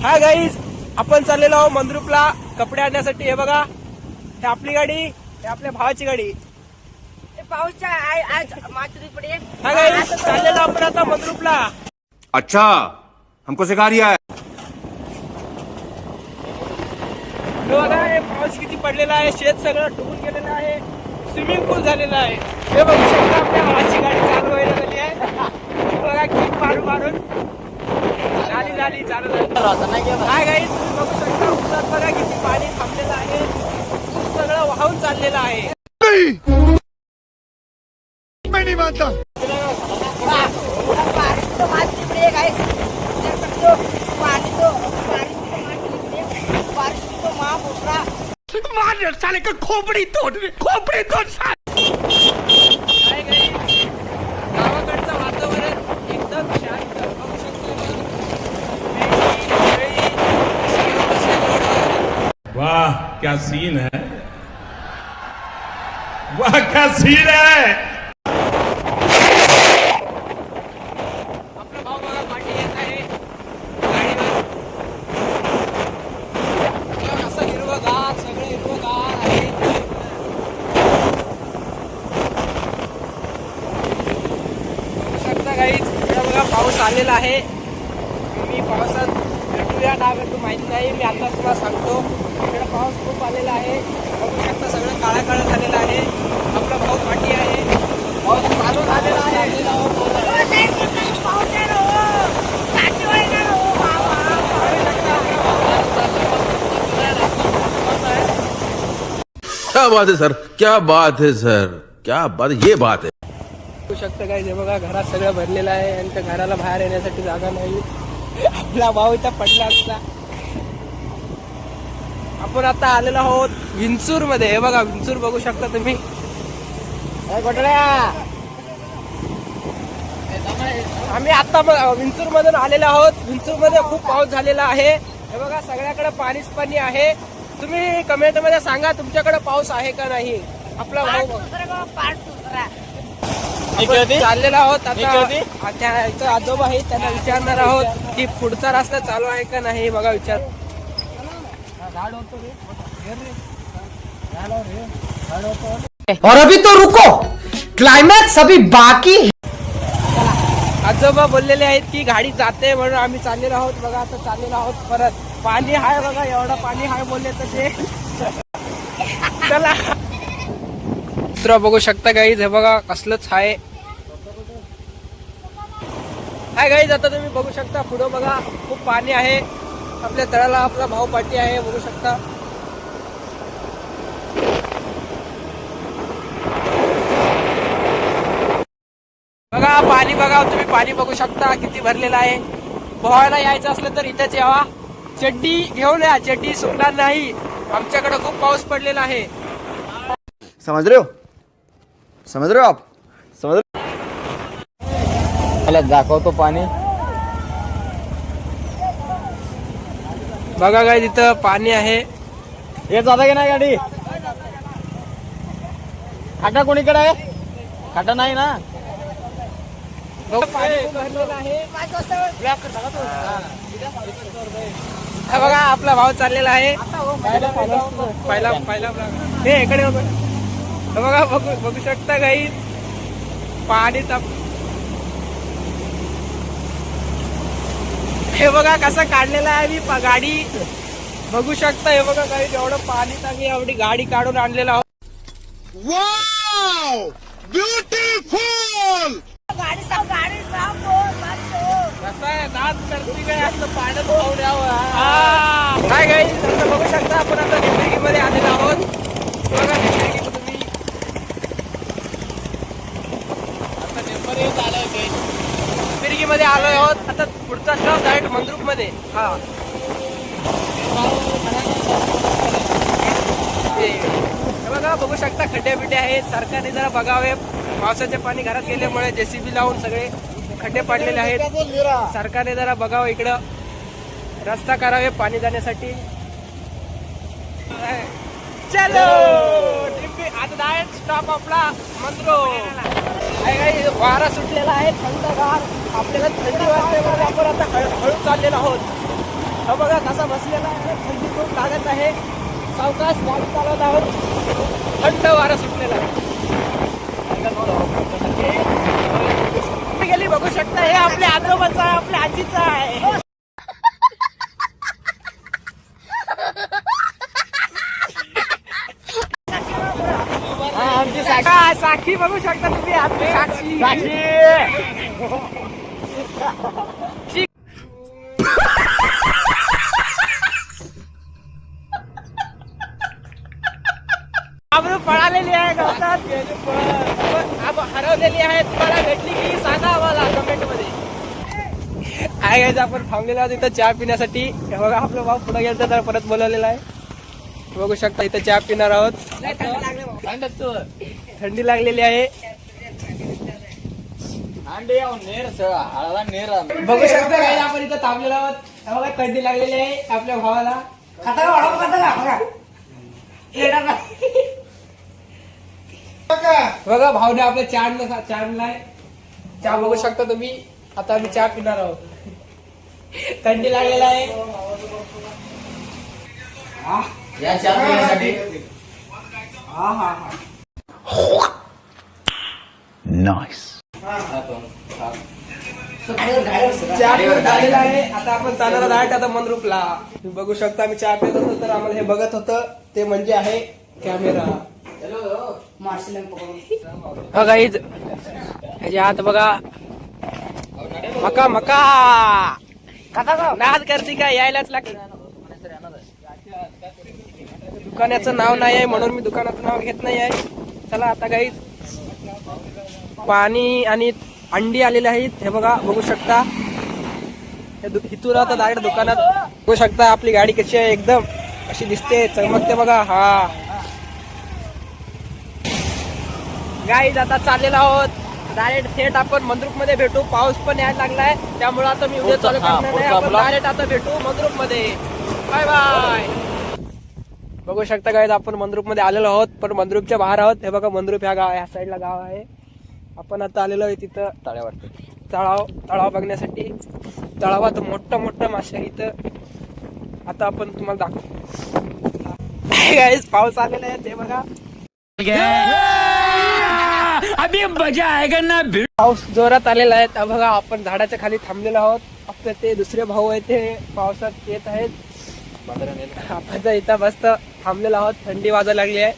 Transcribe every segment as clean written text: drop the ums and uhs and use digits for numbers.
Hi guys, आपण चाललेलो आहोत मंद्रुपला कपडे आणण्यासाठी. हे बघा, हे आपली गाडी, हे आपल्या भावाची गाडी. पाऊसच्या आज माचरी पडे. हाय गाईज, चाललेलो आपण आता मंद्रुपला. अच्छा, हमको सिखा रिया है. हे बघा, हे पाऊस किती पडलेला आहे, शेत सगळं डुबून गेलेलं आहे, स्विमिंग पूल झालेला आहे. हे बघू शकता, आपल्या भावाची गाडी चालू व्हायला झाली आहे. बघा, किक मारून मारून झाली चालू झाली. हाय गाईज, तुम्ही बघू शकता, ऊसात बघा किती पाणी थांबलेलं आहे, ऊस सगळं वाहून चाललेलं आहे. मैं नहीं मानता. बारिश तो माचरी पडे गाइस. पानी तो बारिश तो माँ बोसरा. मार साले का खोपड़ी तोड़ साले. हाय गाईज, गावाकडचं वातावरण एकदम शांत. बघू शकता, वाह क्या सीन है, वाह क्या सीन है. आपला भाऊ बघा पाठी येत आहे गाडीवर. असं हिरवगार, सगळं हिरवगार आहे. बघू शकता गाईज, बघा पाऊस आलेला आहे. मी पावसात भेटूया ना भेटू माहिती नाही, मी आताच तुम्हाला सांगतो. इकडे पाऊस खूप आलेला आहे. बघू शकता, सगळं काळा काळा झालेलं आहे. आपला भाऊ पाठी आहे, पाऊस चालू झालेला आहे. पाऊस आहे ना हो. काठी व्हायला ना हो बाबा. क्या बात है सर, क्या बात है सर, क्या बात, ये बात है. बघू शकता काय, हे बघा घरात सगळं भरलेलं आहे आणि त्या घराला बाहेर येण्यासाठी जागा नाही. आपला भाऊ इथं पडला असता. आपण आता आलेलो आहोत विंचूर मध्ये. हे बघा, विंचूर बघू शकता तुम्ही. आम्ही आता विंचूर मधून आलेलो आहोत. विंचूर मध्ये खूप पाऊस झालेला आहे. हे बघा, सगळ्याकडे पाणीच पाणी आहे. तुम्ही कमेंट मध्ये सांगा तुमच्याकडे पाऊस आहे का नाही. आपला भाऊ पार्ट दुसरा. आपण चाललेलो आहोत आता. इथं आजोबा आहे, त्यांना विचारणार आहोत की पुढचा रस्ता चालू आहे का नाही. बघा, विचार. और अभी तो रुको, क्लाइमैक्स अभी बाकी है. आजोबा बोललेले आहेत की गाडी जाते म्हणून आम्ही चाललेलो आहोत. बघा, आता चाललेलो आहोत परत. पाणी आहे बघा, एवढं पाणी आहे बोलले तर ते. चला, दुसरं बघू शकता गाईज. हे बघा, कसलंच आहे. हाय गाईज, आता तुम्ही बघू शकता पुढं बघा, खूप पाणी आहे. आपल्या तळाला आपला भाऊ पाठी आहे, बघू शकता. बघा पाणी, बघा तुम्ही पाणी बघू शकता किती भरलेलं आहे. पोहायला यायचं असलं तर इथेच यावा. चड्डी घेऊन या, चड्डी सुकणार नाही. आमच्याकडे खूप पाऊस पडलेला आहे. समझ रहे हो आप, समझ रहे. दाखवतो पाणी. बघा काय, तिथं पाणी आहे. हे जाता की नाही गाडी. खाटा कोणीकडे आहे, खाटा नाही ना. पाणी खूप भरलेलं आहे. हा बघा, आपला भाव चाललेला आहे. पहिला हे इकडे बघा, बघू शकता काही पाणी हे बघा कसं काढलेलं आहे. मी गाडी बघू शकता. हे बघा काही एवढं पाणी टाकी, एवढी गाडी काढून आणलेलं आहोत. Wow, beautiful. कसं आहे, दात करती काय असं पाण्यात पाहून यावं. काय काही बघू शकता, आपण आता निंबर्गी मध्ये आलेलो आहोत. बघा, निंबर्गी तुम्ही आता निंबर्गी मध्ये आलोय आहोत. आता पुढचा स्टॉप डायरेक्ट मंद्रुप मध्ये. हा, बघा बघू शकता, खड्डे बिड्डे आहेत. सरकारने जरा बघावे, पावसाचे पाणी घरात गेल्यामुळे जेसीबी लावून सगळे खड्डे पाडलेले आहेत. सरकारने जरा बघावं, इकडं रस्ता करावे पाणी जाण्यासाठी. चलो, आता डायरेक्ट स्टॉप आपला मंद्रो. वारा सुटलेला आहे, थंडगार. आपल्याला थंडी वाजते, आपण आता हळू चाललेलो आहोत. हा बघा कसा बसलेला आहे, थंडी खूप लागत आहे. सावकाश गाडी चालवत आहोत, थंड वारा सुटलेला आहे. गेली बघू शकता, हे आपल्या आजोबाचं आहे, आपल्या आजीचं आहे. आमची साक्षी बघू शकता तुम्ही, आमची साक्षी. आम्ही पळालेली आहे गवतात, हरवलेली आहे. तुम्हाला भेटली की सांगा आम्हाला कमेंट मध्ये. आहे गाईज, आपण थांबलेलो आहोत इथं चहा पिण्यासाठी. हे बघा आपलं भाऊ पुढे गेलं तर परत बोलवलेला आहे. बघू शकता इथं चहा पिणार आहोत. थंडी लागलेली आहे. बघू शकता गाईज, आपण इथं थांबलेलो आहोत. हे बघा थंडी लागलेली आहे आपल्या भावाला. बघा भाऊने आपल्या चहा आणलाय. चहा बघू शकता तुम्ही. आता आम्ही चहा पिणार आहोत. थंडी लागलेला आहे. या चहा पिण्यासाठी चहा पिऊन झालेला आहे. आता आपण चालणार आहोत आता मंद्रुपला. तुम्ही बघू शकता आम्ही चहा पित होतो तर आम्हाला हे बघत होतं, ते म्हणजे आहे कॅमेरा. हा गाईज, ह्याच्या हात बघा. मका मका नाद करते का, यायलाच लागते. दुकानाचं नाव नाही आहे म्हणून मी दुकानाचं नाव घेत नाही आहे. चला आता गाईज, पाणी आणि अंडी आलेले आहेत. हे बघा बघू शकता. इथून आता डायरेक्ट दुकानात बघू शकता. आपली गाडी कशी आहे, एकदम अशी दिसते, चमकते बघा. हा गाईज, आता चाललेलो आहोत डायरेक्ट थेट आपण मंद्रुप मध्ये भेटू. पाऊस पण यायला लागलाय, त्यामुळे आता मी उद्या चालू करणार नाही. आपण डायरेक्ट आता भेटू मंद्रुप मध्ये. Bye bye. बघू शकता गाईज, आपण मंद्रुप मध्ये आलेलो आहोत, पण मंद्रुपच्या बाहेर आहोत. हे बघा मंद्रुप ह्या साईडला गाव आहे. आपण आता आलेलो आहे तिथं तळाव बघण्यासाठी. तळावात मोठं मासे आहे इथं. आता आपण तुम्हाला दाखवू. गाईज, पाऊस आलेला आहे ते बघा. अभी मजा आएगा ना. पाऊस जोरात आलेला आहे. बघा आपण झाडाच्या खाली थांबलेलो आहोत. आपले ते दुसरे भाऊ आहेत ते पावसात येत आहेत. आपण इथं मस्त थांबलेलो आहोत. थंडी वाजायला लागली आहे.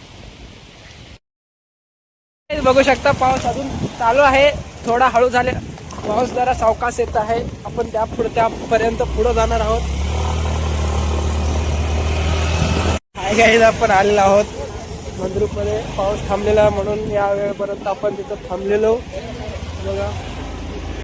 बघू शकता पाऊस अजून चालू आहे, थोडा हळू झाले. पाऊस जरा सावकाश येत आहे. आपण त्यापर्यंत पुढे जाणार आहोत. हाय गाईज, आपण आलेलो आहोत मंद्रुप मध्ये. पाऊस थांबलेला म्हणून या वेळेपर्यंत आपण तिथं थांबलेलो. बघा